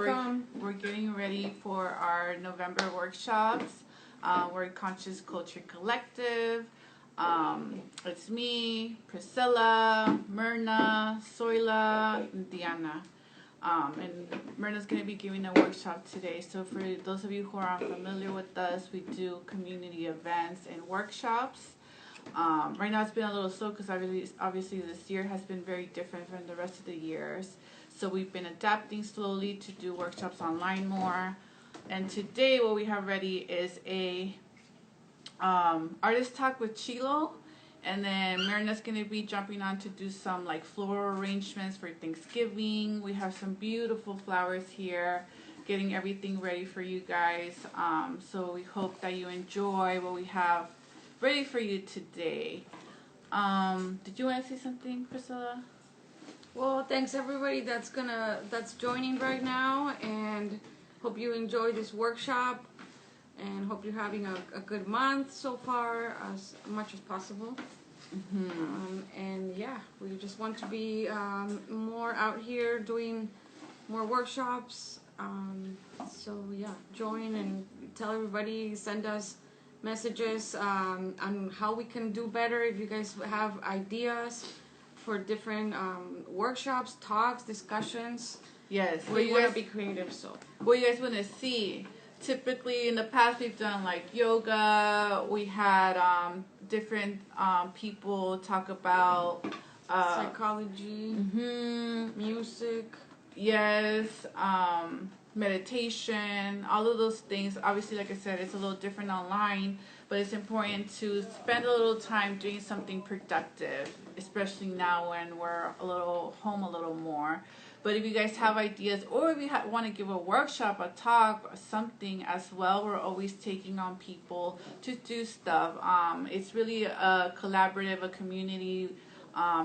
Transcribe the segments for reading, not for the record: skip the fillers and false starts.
welcome. We're getting ready for our November workshops. We're Conscious Culture Collective. It's me, Priscilla, Myrna, Soila, and Diana. And Myrna's going to be giving a workshop today. So for those of you who are unfamiliar with us, we do community events and workshops. Right now it's been a little slow because obviously this year has been very different from the rest of the years. So we've been adapting slowly to do workshops online more. And today what we have ready is a artist talk with Chilo. And then Myrna's going to be jumping on to do some like floral arrangements for Thanksgiving. We have some beautiful flowers here, getting everything ready for you guys. So we hope that you enjoy what we have ready for you today. Did you want to say something, Priscilla? Well, thanks everybody that's joining right now, and hope you enjoy this workshop, and hope you're having a good month so far, as much as possible. And yeah, we just want to be more out here doing more workshops. So yeah, join and tell everybody, send us messages on how we can do better. If you guys have ideas for different workshops, talks, discussions. Yes. We want to be creative, so. What you guys want to see? Typically in the past we've done like yoga. We had different people talk about psychology, music. Yes. Meditation, all of those things. Obviously, like I said, it's a little different online, but it's important to spend a little time doing something productive, especially now when we're home a little more. But if you guys have ideas, or if you want to give a workshop, a talk, or something as well, we're always taking on people to do stuff. It's really a collaborative, a community.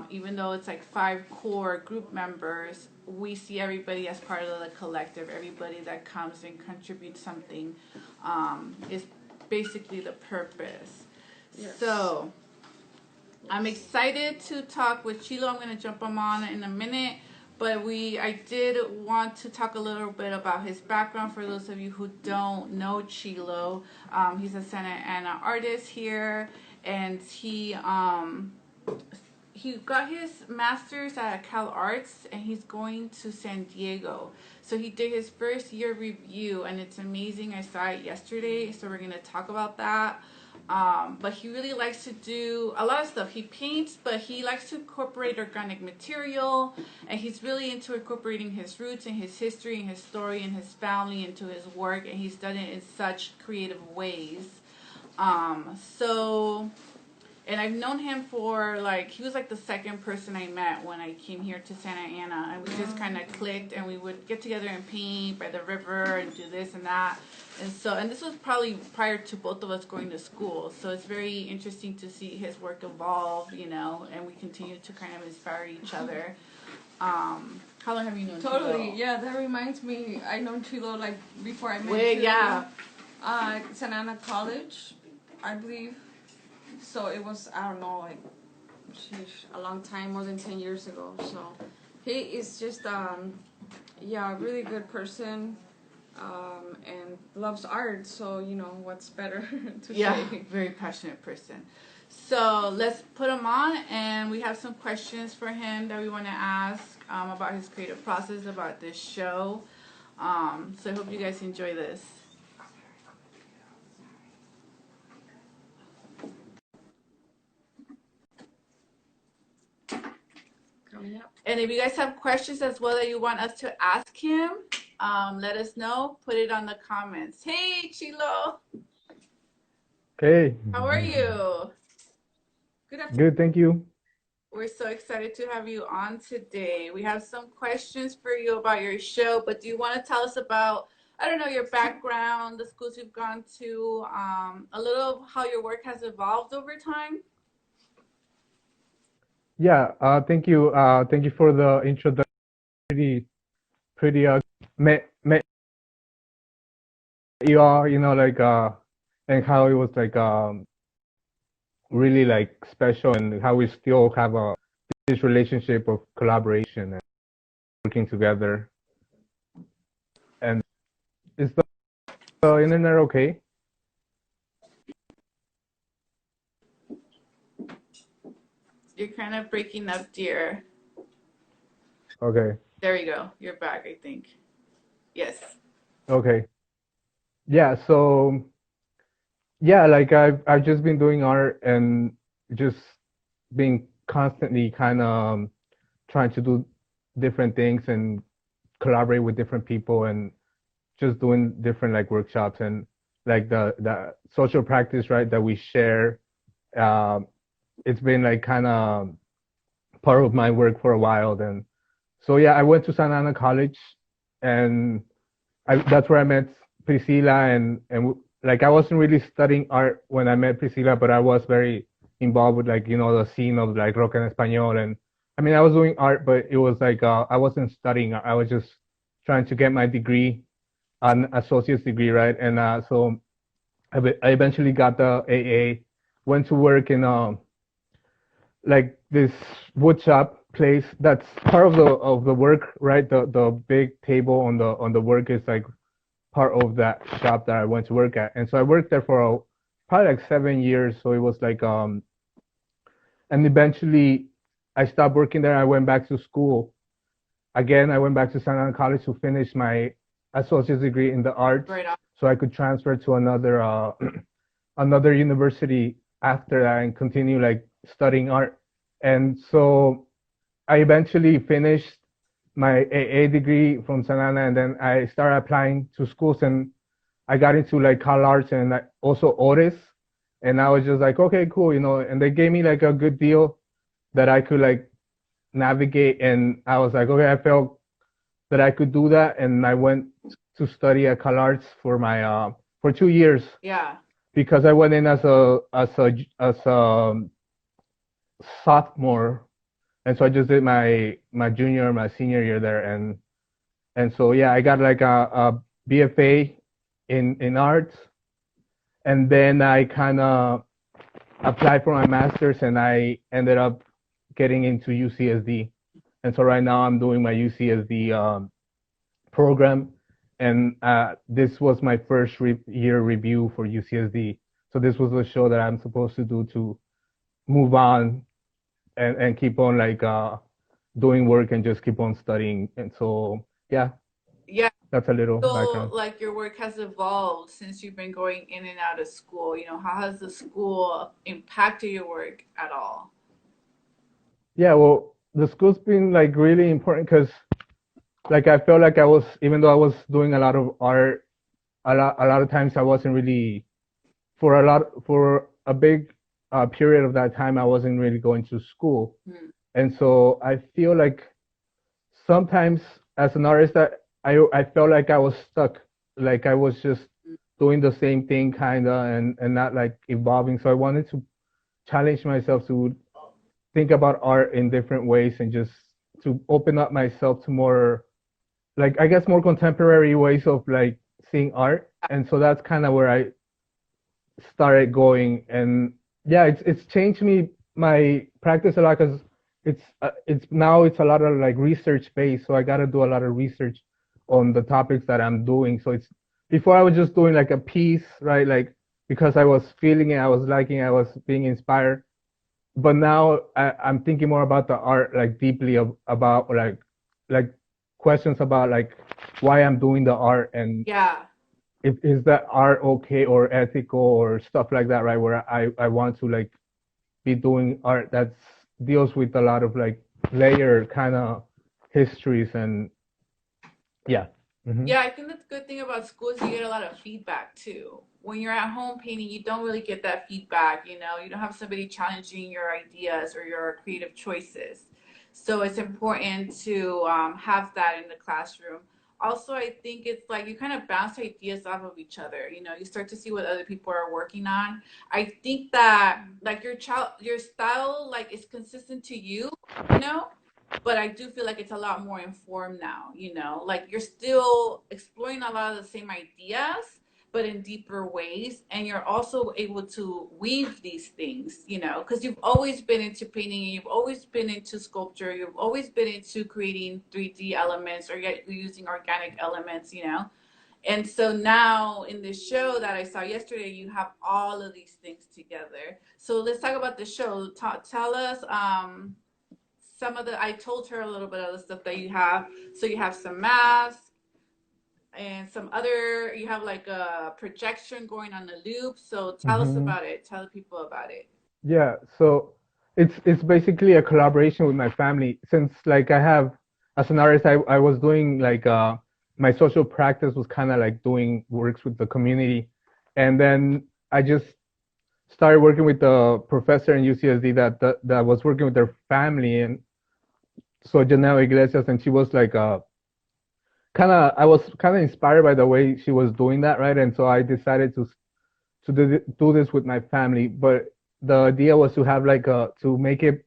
Even though it's like 5 core group members, we see everybody as part of the collective. Everybody that comes and contributes something is basically the purpose. Yes. So I'm excited to talk with Chilo. I'm going to jump him on in a minute. But I did want to talk a little bit about his background for those of you who don't know Chilo. He's a Santa Ana artist here, and he got his master's at Cal Arts, and he's going to San Diego. So he did his first year review, and it's amazing. I saw it yesterday, so we're going to talk about that. But he really likes to do a lot of stuff. He paints, but he likes to incorporate organic material, and he's really into incorporating his roots and his history and his story and his family into his work, and he's done it in such creative ways. And I've known him for he was like the second person I met when I came here to Santa Ana, and we just kind of clicked, and we would get together and paint by the river and do this and that. And this was probably prior to both of us going to school. So it's very interesting to see his work evolve, and we continue to kind of inspire each other. How long have you known Chilo? Totally, yeah, that reminds me, I known Chilo before I met Chilo. Yeah. Santa Ana College, I believe. So it was, I don't know, a long time, more than 10 years ago. So he is just, a really good person, and loves art. So, what's better to say? Yeah, very passionate person. So let's put him on, and we have some questions for him that we want to ask about his creative process, about this show. So I hope you guys enjoy this. And if you guys have questions as well that you want us to ask him, let us know. Put it on the comments. Hey, Chilo. Hey. How are you? Good afternoon. Good, thank you. We're so excited to have you on today. We have some questions for you about your show, but do you want to tell us about, your background, the schools you've gone to, a little of how your work has evolved over time? Yeah, thank you. Thank you for the introduction. Pretty met you all, and how it was really special, and how we still have this relationship of collaboration and working together. And is the internet okay? You're kind of breaking up, dear. Okay. There you go. You're back, I think. Yes. Okay. Yeah, so yeah, like I've just been doing art and just being constantly kind of trying to do different things and collaborate with different people and just doing different like workshops and like the social practice, right, that we share. Um, it's been like kind of part of my work for a while. Then, so yeah, I went to Santa Ana College, and that's where I met Priscilla, and like I wasn't really studying art when I met Priscilla, but I was very involved with like the scene of like rock en español, and I mean I was doing art, but it was like I wasn't studying. I was just trying to get my degree, an associate's degree, right? And so I eventually got the AA, went to work in like this wood shop place. That's part of the work, right? The big table on the work is like part of that shop that I went to work at. And so I worked there for probably like 7 years. So it was like and eventually I stopped working there. I went back to school. Again, I went back to Santa Ana College to finish my associate's degree in the arts, Right on. so I could transfer to another another university after that and continue like studying art. And so I eventually finished my AA degree from Santa Ana, and then I started applying to schools, and I got into like Cal Arts and like, also Otis, and I was just like, okay, cool, and they gave me like a good deal that I could like navigate, and I was like, okay, I felt that I could do that, and I went to study at Cal Arts for my for 2 years Yeah. because I went in as a sophomore, and so I just did my junior, my senior year there, and so yeah, I got like a BFA in arts, and then I kind of applied for my master's, and I ended up getting into UCSD, and so right now I'm doing my UCSD program, and this was my first year review for UCSD. So this was the show that I'm supposed to do to move on and keep on like doing work and just keep on studying. And so yeah, Yeah. that's a little Feel background. like your work has evolved since you've been going in and out of school. How has the school impacted your work at all? Yeah, well, the school's been like really important because like I felt like I was, even though I was doing a lot of art, a lot of times I wasn't really for a big period of that time I wasn't really going to school. Mm. And so I feel like sometimes as an artist that I felt like I was stuck, like I was just doing the same thing kinda and not like evolving. So I wanted to challenge myself to think about art in different ways and just to open up myself to more like I guess more contemporary ways of like seeing art. And so that's kind of where I started going, and yeah, it's changed me my practice a lot because it's now it's a lot of like research based, so I got to do a lot of research on the topics that I'm doing. So it's before I was just doing like a piece, right, like because I was feeling it, I was liking it, I was being inspired, but now I'm thinking more about the art like deeply about like questions about like why I'm doing the art and Yeah. if is that art okay or ethical or stuff like that, right? Where I want to like be doing art that deals with a lot of like layer kind of histories and yeah. Hmm. Yeah, I think the good thing about school is you get a lot of feedback too. When you're at home painting, you don't really get that feedback, you don't have somebody challenging your ideas or your creative choices. So it's important to have that in the classroom. Also, I think it's like you kind of bounce ideas off of each other. You start to see what other people are working on. I think that like your style like is consistent to you, you know, but I do feel like it's a lot more informed now, like you're still exploring a lot of the same ideas, but in deeper ways. And you're also able to weave these things, you know, because you've always been into painting and you've always been into sculpture. You've always been into creating 3D elements or yet using organic elements, you know. And so now in this show that I saw yesterday, you have all of these things together. So let's talk about the show. Tell us some of the, I told her a little bit of the stuff that you have. So you have some masks and some other, you have like a projection going on the loop. So tell us Hmm. about it. Tell the people about it. Yeah, so it's basically a collaboration with my family since like I have as an artist I was doing like my social practice was kind of like doing works with the community, and then I just started working with the professor in UCSD that was working with their family, and so Janelle Iglesias, and she was like I was kind of inspired by the way she was doing that, right? And so I decided do this with my family, but the idea was to have like a to make it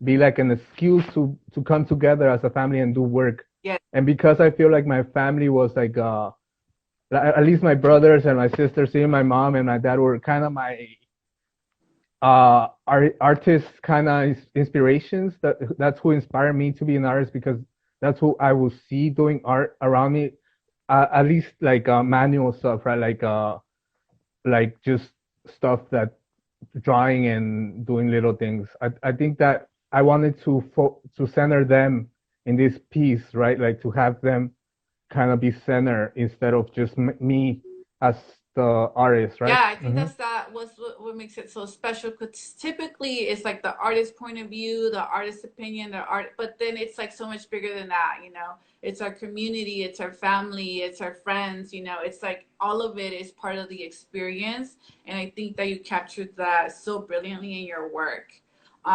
be like an excuse to come together as a family and do work. Yeah. And because I feel like my family was like at least my brothers and my sisters, even my mom and my dad were kind of my artist kind of inspirations. That's who inspired me to be an artist because that's who I will see doing art around me. At least like manual stuff, right? Like just stuff that drawing and doing little things. I think that I wanted to center them in this piece, right? Like to have them kind of be center instead of just me as the artist, right? Yeah, I think Hmm. that was what makes it so special. Because typically it's like the artist's point of view, the artist's opinion, the art, but then it's like so much bigger than that. You know, it's our community, it's our family, it's our friends. You know, it's like all of it is part of the experience, and I think that you captured that so brilliantly in your work. So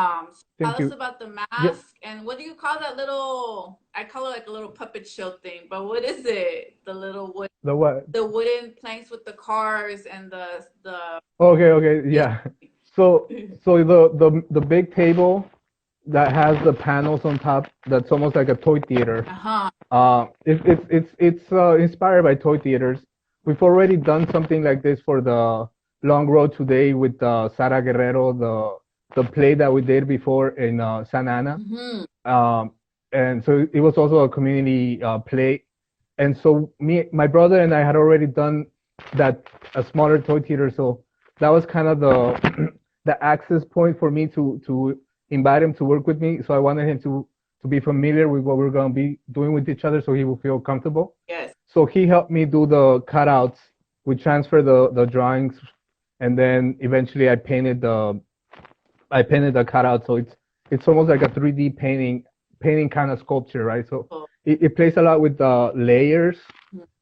tell Thank us you. about the Yeah, mask and what do you call that little? I call it like a little puppet show thing, but what is it? The little wood, the what? the wooden planks with the cars and the Okay, okay, yeah. So the big table that has the panels on top, that's almost like a toy theater. uh-huh. It's inspired by toy theaters. We've already done something like this for the Long Road Today with Sara Guerrero, the play that we did before in San Ana. Hmm. Um, and so it was also a community play. And so my brother and I had already done that a smaller toy theater. So that was kind of the the access point for me to invite him to work with me. So I wanted him to be familiar with what we're gonna be doing with each other, so he will feel comfortable. Yes. So he helped me do the cutouts. We transferred the drawings, and then eventually I painted the cutout, so it's almost like a 3D painting kind of sculpture, right? So Cool. it plays a lot with the layers,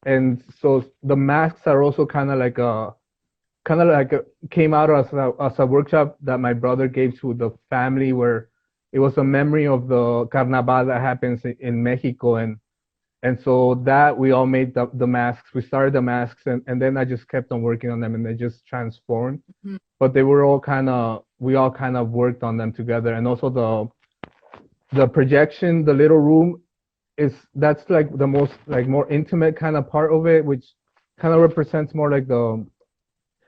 and so the masks are also kind of like came out as a workshop that my brother gave to the family, where it was a memory of the carnaval that happens in Mexico, and so that we all made the masks. We started the masks, and then I just kept on working on them, and they just transformed. Mhm. But they were all kind of we all kind of worked on them together, and also the projection, the little room is that's like the most like more intimate kind of part of it, which kind of represents more like the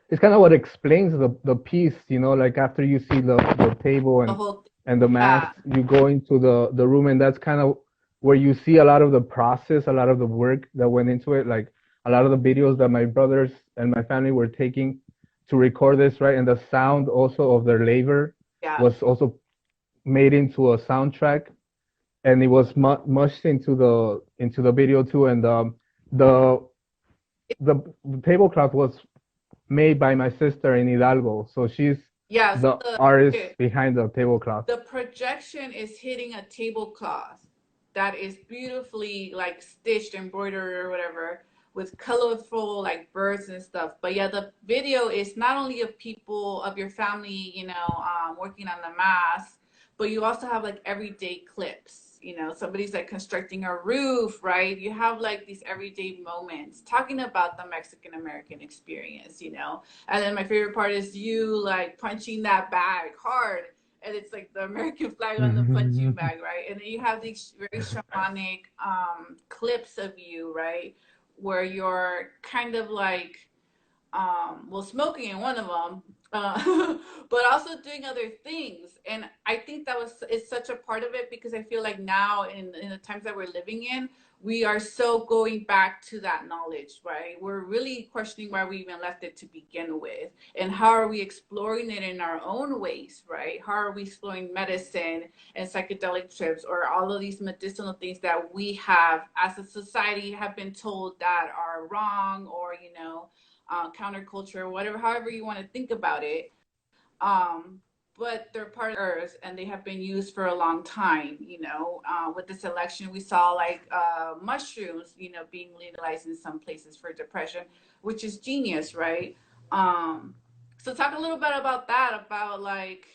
it's kind of what explains the piece, you know, like after you see the table The whole thing. and the Yeah. masks, you go into the room, and that's kind of where you see a lot of the process, a lot of the work that went into it, like a lot of the videos that my brothers and my family were taking to record this, right? And the sound also of their labor Yeah. was also made into a soundtrack, and it was mushed into the video too. And the the tablecloth was made by my sister in Hidalgo, so she's Yeah. So the artist behind the tablecloth. the projection is hitting a tablecloth that is beautifully like stitched, embroidered, or whatever, with colorful like birds and stuff. But yeah, the video is not only of people of your family, you know, working on the mask, but you also have like everyday clips. You know, somebody's like constructing a roof, right? You have like these everyday moments talking about the Mexican American experience, you know. And then my favorite part is you like punching that bag hard, and it's like the American flag on the punching bag, right? And then you have these very shamanic clips of you, right, where you're kind of like well, smoking in one of them, but also doing other things. And I think that was is such a part of it because I feel like now in the times that we're living in, we are so going back to that knowledge, right? We're really questioning why we even left it to begin with, and how are we exploring it in our own ways, right? How are we exploring medicine and psychedelic trips or all of these medicinal things that we have as a society have been told that are wrong, or counterculture, whatever, however you want to think about it. Um, but they're part of Earth and they have been used for a long time. With this election, we saw like mushrooms, being legalized in some places for depression, which is genius, right? So talk a little bit about that. About like,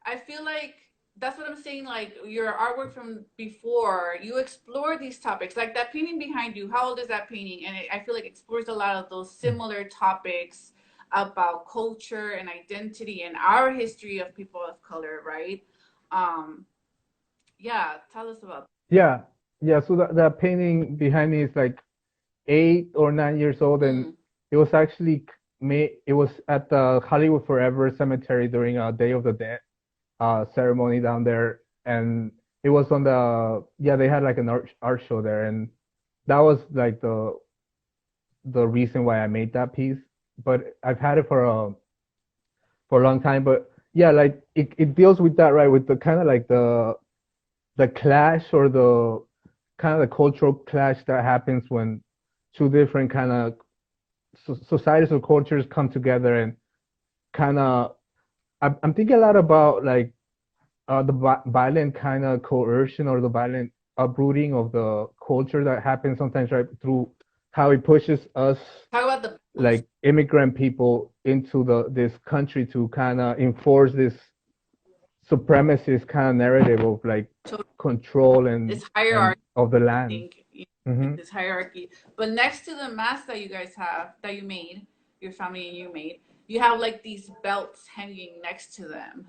I feel like that's what I'm saying. Like your artwork from before, you explore these topics. Like that painting behind you. How old is that painting? And I feel like explores a lot of those similar topics about culture and identity and our history of people of color, right? Um, yeah, tell us about Yeah, yeah. So that painting behind me is like 8 or 9 years old, and that. it was actually made. It was at the Hollywood Forever Cemetery during a Day of the Dead ceremony down there, and it was on the yeah. They had like an art show there, and that was like the reason why I made that piece. But I've had it for a long time. But yeah, like it deals with that, right? With the kind of like the clash or the kind of the cultural clash that happens when two different kind of societies or cultures come together and kind of I'm thinking a lot about like the violent kind of coercion or the violent uprooting of the culture that happens sometimes, right, through how it pushes us Talk about the like immigrant people into this country to kind of enforce this supremacist kind of narrative of like total control this and hierarchy. of the I land. think Hmm. this hierarchy. But next to the mask that you guys have, that you made, your family and you made, you have like these belts hanging next to them.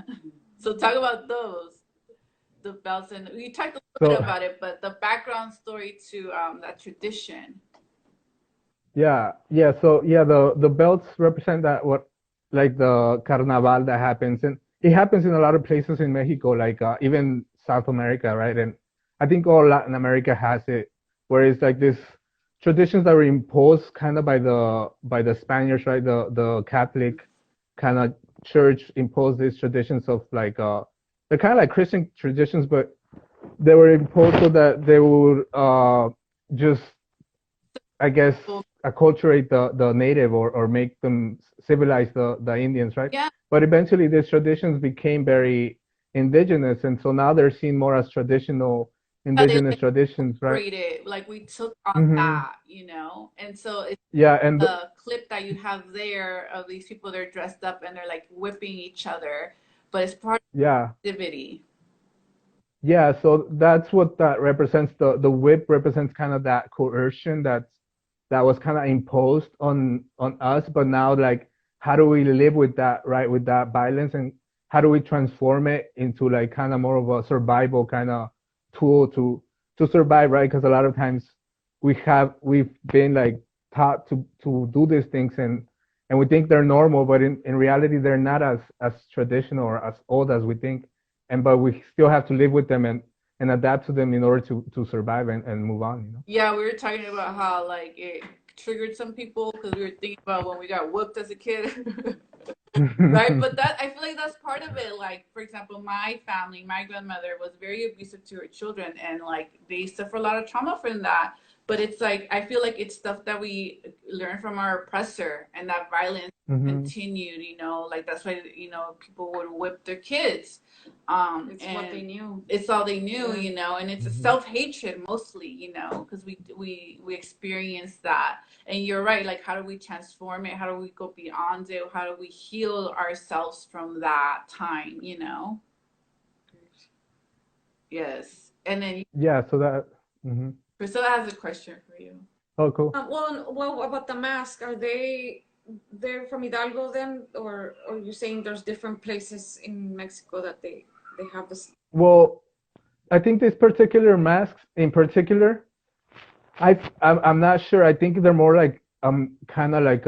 So talk about those, the belts, and you talked a little bit So about it, but the background story to that tradition. yeah, yeah. So yeah, the belts represent that what like the carnaval that happens, and it happens in a lot of places in Mexico, like even South America, right? And I think all Latin America has it, where it's like this traditions that were imposed kind of by the Spaniards, right? The Catholic kind of church imposed these traditions of like they're kind of like Christian traditions, but they were imposed so that they would just I guess Well, acculturate the native or make them civilize the Indians, right? yeah, But eventually these traditions became very indigenous, and so now they're seen more as traditional they indigenous like traditions, right? incorporated, like we took on Hmm. that, and so it's Yeah, and the clip that you have there of these people, they're dressed up and they're like whipping each other, but it's part yeah, of activity. yeah, so that's what that represents. The whip represents kind of that coercion that was kind of imposed on us, but now like how do we live with that, right? With that violence, and how do we transform it into like kind of more of a survival kind of tool to survive, right? Because a lot of times we've been like taught to do these things and we think they're normal, but in reality they're not as traditional or as old as we think, and but we still have to live with them and adapt to them in order to survive and move on, Yeah, we were talking about how like it triggered some people because we were thinking about when we got whooped as a kid. Right, you but that I feel like that's part of it. Like, for example, my family, my grandmother was very abusive to her children, and like they suffer a lot of trauma from that. But it's like I feel like it's stuff that we learn from our oppressor, and that violence know. continued. Like that's why people would whip their kids, It's what they and knew. it's all they knew. Yeah. And it's a Hmm. self hatred mostly. Because we experience that. And you're right, like how do we transform it? How do we go beyond it? How do we heal ourselves from that time? Yes. And then Yeah, so that. Hmm. Priscilla has a question for you. Oh, cool. Well, about the mask, are they're from Hidalgo then, or you saying there's different places in Mexico that they have this? Well, I think these particular masks in particular, I'm not sure. I think they're more like kind of like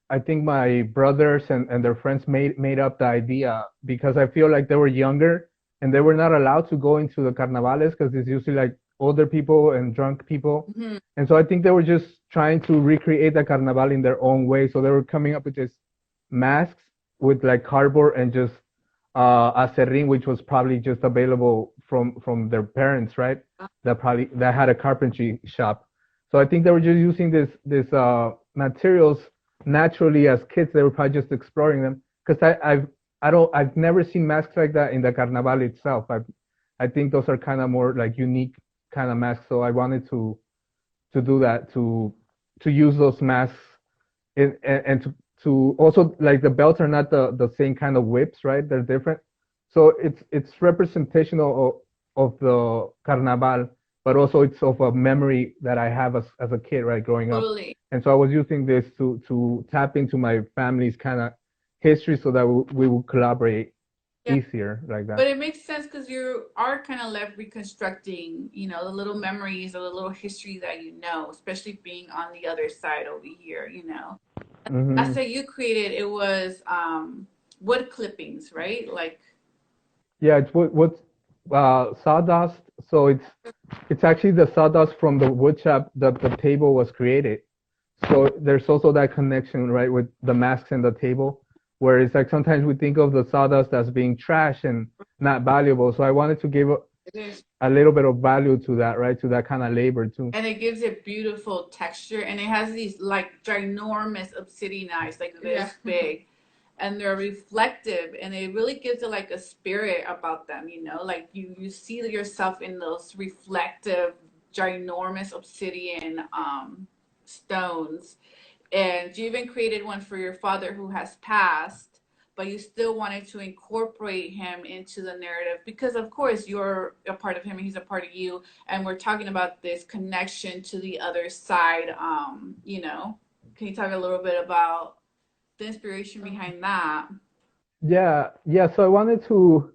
I think my brothers and their friends made up the idea because I feel like they were younger and they were not allowed to go into the carnavales because it's usually like older people and drunk people. Hmm. And so I think they were just trying to recreate the carnaval in their own way. So they were coming up with this masks with like cardboard and just a serrín, which was probably just available from their parents, right? That had a carpentry shop. So I think they were just using this materials naturally as kids. They were probably just exploring them because I've never seen masks like that in the carnaval itself. I think those are kind of more like unique kind of masks. So I wanted to do that to use those masks and to also like the belts are not the same kind of whips, right? They're different. So it's representational of the carnaval, but also it's of a memory that I have as a kid, right, growing up. Totally. And so I was using this to tap into my family's kind of history so that we will collaborate Yeah. easier like that. But it makes sense because you are kind of left reconstructing, the little memories or the little history that especially being on the other side over here. I Hmm. say you created it was wood clippings, right? Like, Yeah, it's what's sawdust. So it's actually the sawdust from the wood shop that the table was created. So there's also that connection, right, with the masks and the table, where it's like sometimes we think of the sawdust as being trash and not valuable. So I wanted to give It is. a little bit of value to that, right, to that kind of labor too. and it gives it beautiful texture, and it has these like ginormous obsidian eyes, like Yeah. this big, and they're reflective, and it really gives it like a spirit about them. Like you see yourself in those reflective, ginormous obsidian stones. And you even created one for your father who has passed, but you still wanted to incorporate him into the narrative because, of course, you're a part of him and he's a part of you. And we're talking about this connection to the other side. Can you talk a little bit about the inspiration behind that? Yeah, yeah. So I wanted to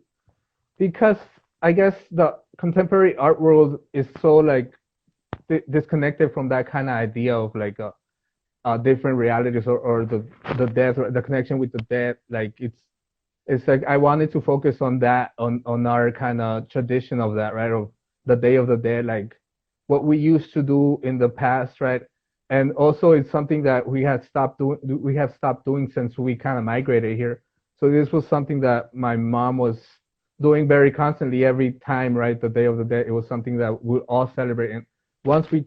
because I guess the contemporary art world is so like disconnected from that kind of idea of like different realities or the death or the connection with the dead. Like it's like I wanted to focus on that on our kind of tradition of that, right? Of the Day of the Dead, like what we used to do in the past, right? And also it's something that we have stopped doing since we kind of migrated here. So this was something that my mom was doing very constantly every time, right? The Day of the Dead, it was something that we all celebrate. And once we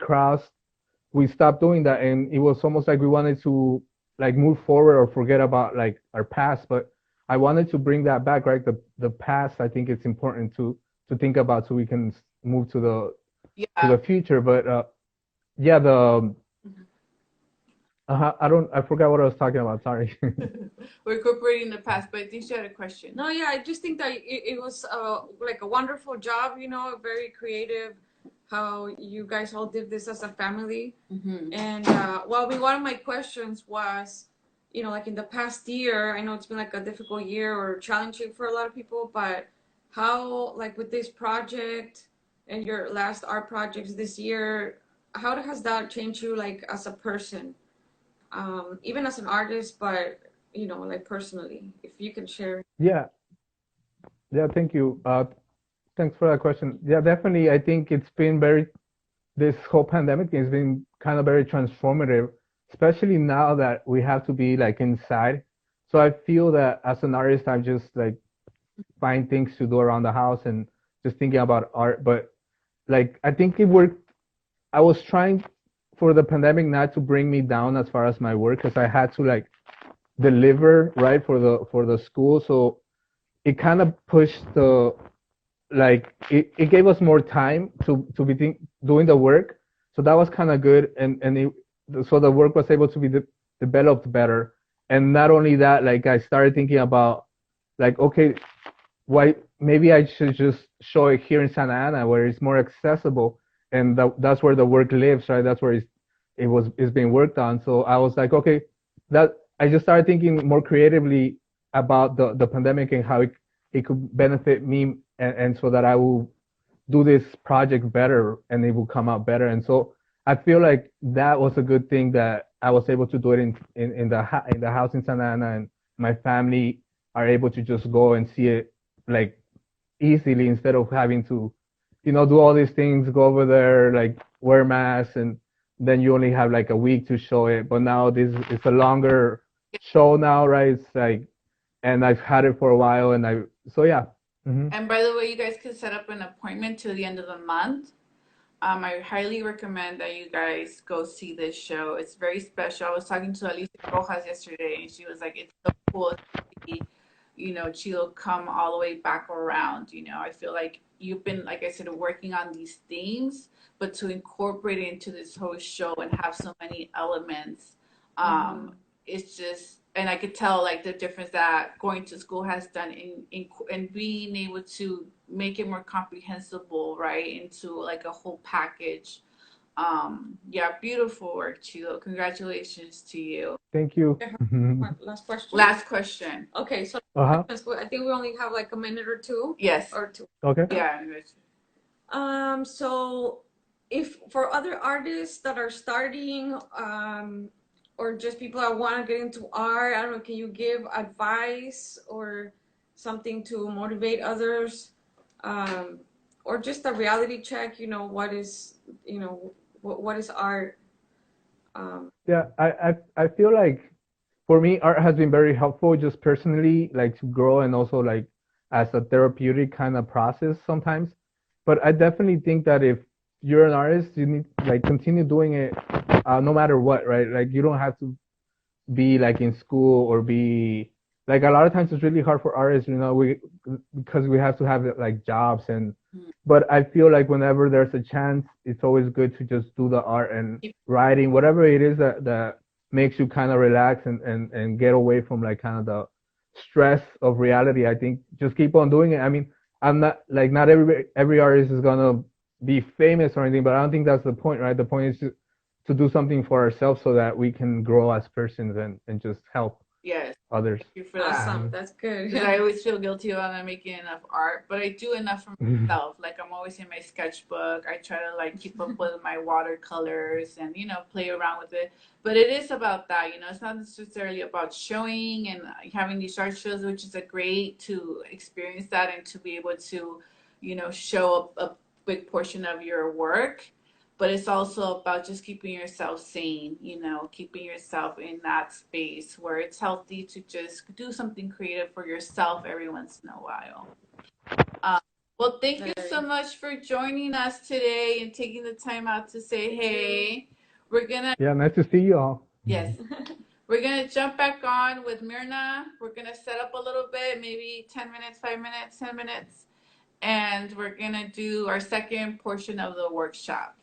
stopped doing that, and it was almost like we wanted to like move forward or forget about like our past. But I wanted to bring that back, right? The past, I think it's important to think about so we can move to Yeah. the future. But yeah, the I forgot what I was talking about. Sorry. We're incorporating the past, but I think she had a question. No, yeah, I just think that it was like a wonderful job, very creative. How you guys all did this as a family. Mm-hmm. And one of my questions was, like in the past year, I know it's been like a difficult year or challenging for a lot of people, but how, like with this project and your last art projects this year, how has that changed you, like as a person, even as an artist, but like personally, if you can share. Yeah, yeah. Thank you. Thanks for that question. Yeah, definitely. I think it's been very this whole pandemic has been kind of very transformative, especially now that we have to be like inside. So I feel that as an artist, I just like find things to do around the house and just thinking about art. But like I think it worked. I was trying for the pandemic not to bring me down as far as my work because I had to like deliver right for the school. So it kind of pushed the like it gave us more time to be doing the work. So that was kind of good, so the work was able to be developed better. And not only that, like I started thinking about like okay, why maybe I should just show it here in Santa Ana where it's more accessible, and that's where the work lives, right? That's where it's being worked on. So I was like, okay, that I just started thinking more creatively about the pandemic and how it could benefit me, and so that I will do this project better and it will come out better. And so I feel like that was a good thing that I was able to do it in the house in Santa Ana, and my family are able to just go and see it like easily instead of having to, do all these things, go over there, like wear masks, and then you only have like a week to show it. But now this it's a longer show now, right? It's like, and I've had it for a while, and so yeah. Hmm. And by the way, you guys can set up an appointment till the end of the month. I highly recommend that you guys go see this show. It's very special. I was talking to Alicia Rojas yesterday, and she was like, "It's so cool to see, Chilo come all the way back around." I feel like you've been, like I said, working on these themes, but to incorporate it into this whole show and have so many elements, Mm-hmm. it's just, and I could tell like the difference that going to school has done in being able to make it more comprehensible, right, into like a whole package. Yeah, beautiful work, Chilo. Congratulations to you. Thank you. Hmm. Last question. Last question. Okay, so Uh-huh. I think we only have like a minute or two. Yes. Or two. Okay. Yeah. So if for other artists that are starting, or just people that want to get into art, I don't know, can you give advice or something to motivate others? Um, or just a reality check, what is art? Um, Yeah, I feel like for me, art has been very helpful just personally, like to grow and also like as a therapeutic kind of process sometimes. But I definitely think that if you're an artist, you need like continue doing it, no matter what, right? Like you don't have to be like in school or be like a lot of times it's really hard for artists, we because we have to have like jobs and but I feel like whenever there's a chance, it's always good to just do the art and writing, whatever it is that makes you kind of relax and get away from like kind of the stress of reality. I think just keep on doing it. I mean, I'm not like not every artist is gonna be famous or anything, but I don't think that's the point, right? The point is to do something for ourselves so that we can grow as persons and just help Yes. others. Thank you for that. awesome, Mhm. that's good. Because I always feel guilty about not making enough art, but I do enough for myself. Like I'm always in my sketchbook. I try to like keep up with my watercolors and play around with it. But it is about that. It's not necessarily about showing and having these art shows, which is a great to experience that and to be able to, show a big portion of your work. But it's also about just keeping yourself sane, keeping yourself in that space where it's healthy to just do something creative for yourself every once in a while. Um, well, thank you so much for joining us today and taking the time out to say hey. We're gonna Yeah, nice to see you all. Yes, we're gonna jump back on with Myrna. We're gonna set up a little bit, maybe 10 minutes, 5 minutes, 10 minutes, and we're gonna do our second portion of the workshop.